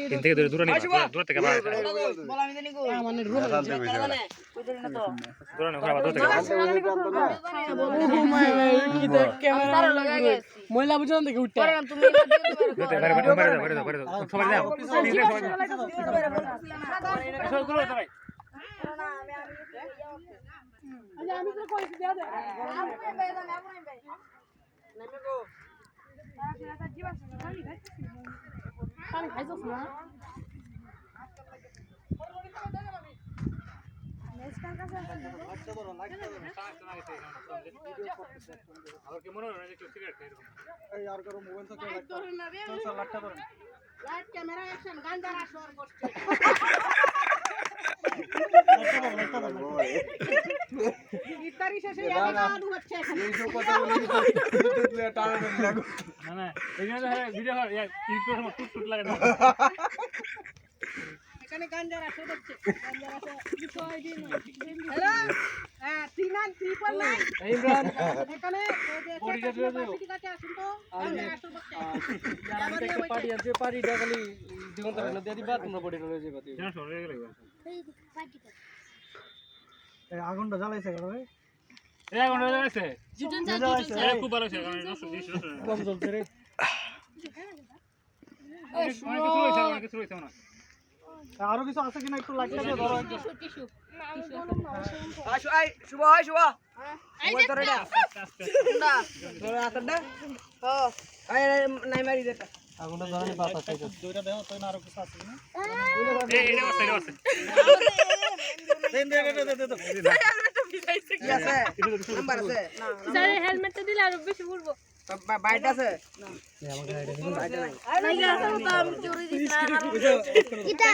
তিন থেকে দূরে নিয়ে দূর থেকে দূরে মহিলা বুঝো দেখে উঠতে এখানে গাঞ্জা রাখো দেখছে গাঞ্জা রাখো বিষয় দিন হ্যালো হ্যাঁ তিনান ত্রিপল নাই ইমরান এখানে ঠিক আছে আসুন তো গাঞ্জা রাখো দেখছে আমাদের একটা পার্টি আছে পার্টিটা খালি জীবন তারা দিয়ে দিবা তোমরা বডি রয়ে যাবে জানা সরে গেল এই আগুনটা জ্বালাইছে ভাই এই আগুনটা জ্বালাইছে জিতন জ্বালাইছে খুব ভালো আছে কারণ কম জ্বলছে রে কিছু হইছে না আরো কিছু আছে কিনা একটু লাগছে ধরো টিস্যু আসো আই শুভ হয় শুভ ওই ধরে না না ধরে আতডা ও আই নাই মারি দেটা আগুনটা ধরে পাতা চাইছে দুইটা দেও তো না আরো কিছু আছে কিনা এই এটা আছে দেন কি আছে নাম্বার আছে না স্যার হেলমেটটা দিলে আরো বেশি উড়বো বাইট আছে না আমাকে বাইট নাই বাইট নাই নাই আছে তো আমি চুরি দিছি না এটা